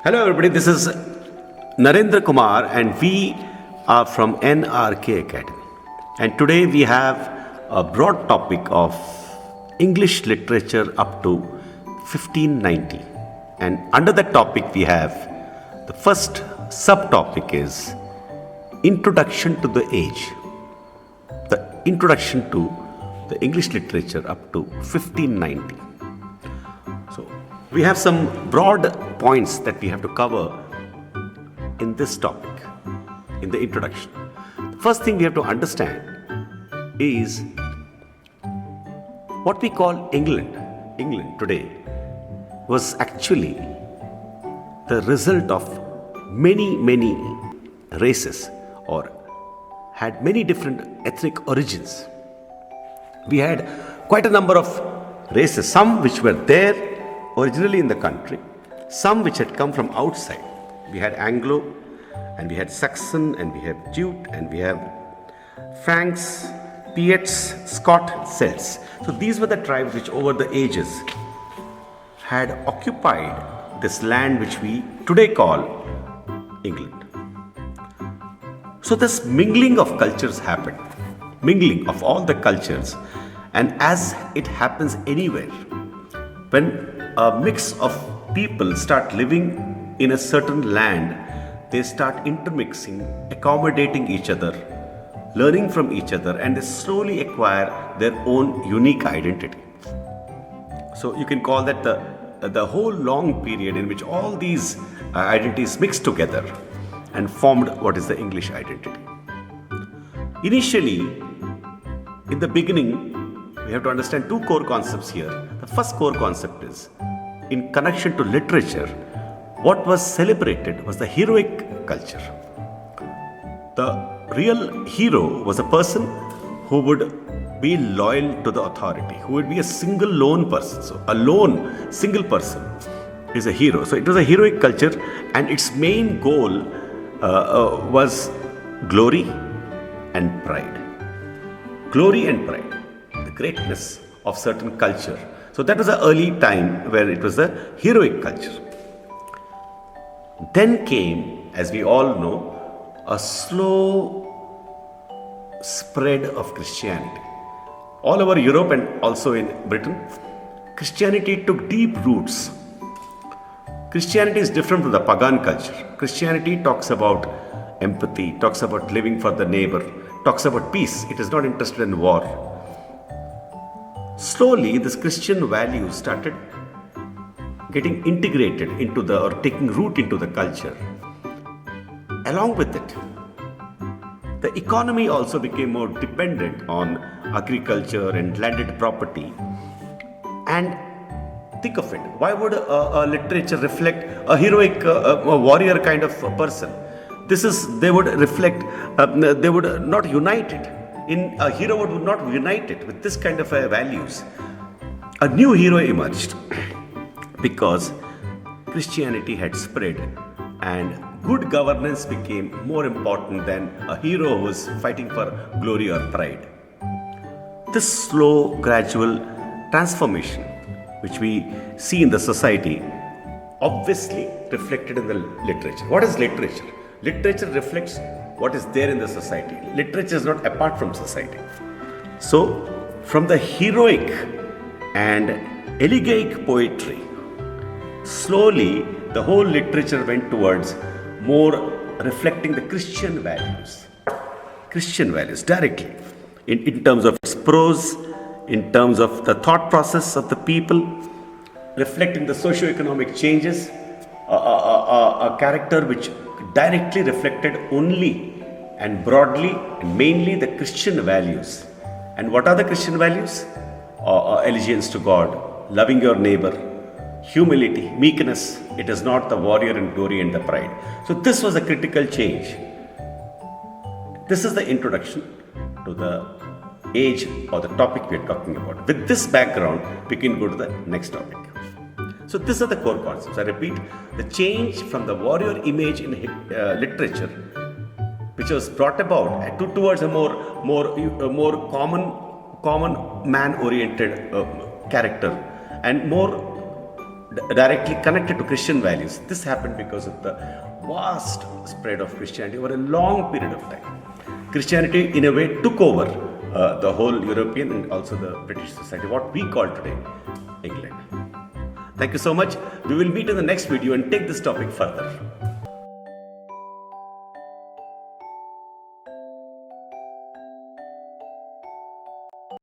Hello, everybody. This is Narendra Kumar, and we are from NRK Academy. And today we have a broad topic of English literature up to 1590. And under that topic, we have the first subtopic is Introduction to the Age. The introduction to the English literature up to 1590. So, we have some broad points that we have to cover in this topic, in the introduction. The first thing we have to understand is what we call England. England today was actually the result of many races, or had many different ethnic origins. We had quite a number of races, some which were there originally in the country, some which had come from outside. We had Anglo, and we had Saxon, and we have Jute, and we have Franks, Piets, Scot, Celts. So these were the tribes which over the ages had occupied this land which we today call England. So this mingling of cultures happened, mingling of all the cultures, and as it happens anywhere, when a mix of people start living in a certain land, they start intermixing, accommodating each other, learning from each other, and they slowly acquire their own unique identity. So you can call that the whole long period in which all these identities mixed together and formed what is the English identity. Initially, in the beginning, we have to understand two core concepts here. The first core concept is, in connection to literature, what was celebrated was the heroic culture. The real hero was a person who would be loyal to the authority, who would be a single lone person. So a lone, single person is a hero. So it was a heroic culture, and its main goal was glory and pride. Glory and pride, the greatness of certain culture. So that was the early time where it was a heroic culture. Then came, as we all know, a slow spread of Christianity. All over Europe and also in Britain, Christianity took deep roots. Christianity is different from the pagan culture. Christianity talks about empathy, talks about living for the neighbor, talks about peace. It is not interested in war. Slowly, this Christian value started getting integrated into or taking root into the culture. Along with it, the economy also became more dependent on agriculture and landed property. And think of it, why would a literature reflect a heroic, a warrior kind of a person? They would reflect, they would not unite it. A hero would not unite it with this kind of values. A new hero emerged because Christianity had spread and good governance became more important than a hero who was fighting for glory or pride. This slow, gradual transformation which we see in the society obviously reflected in the literature. What is literature? Literature reflects what is there in the society. Literature is not apart from society. So, from the heroic and elegiac poetry, slowly the whole literature went towards more reflecting the Christian values directly, in terms of its prose, in terms of the thought process of the people, reflecting the socio-economic changes, a character which directly reflected only and broadly and mainly the Christian values. And what are the Christian values? Allegiance to God, loving your neighbor, humility, meekness. It is not the warrior and glory and the pride. So this was a critical change. This is the introduction to the age or the topic we are talking about. With this background, we can go to the next topic. So these are the core concepts. I repeat, the change from the warrior image in literature, which was brought about towards a more common man-oriented character, and more directly connected to Christian values. This happened because of the vast spread of Christianity over a long period of time. Christianity, in a way, took over the whole European and also the British society, what we call today England. Thank you so much. We will meet in the next video and take this topic further.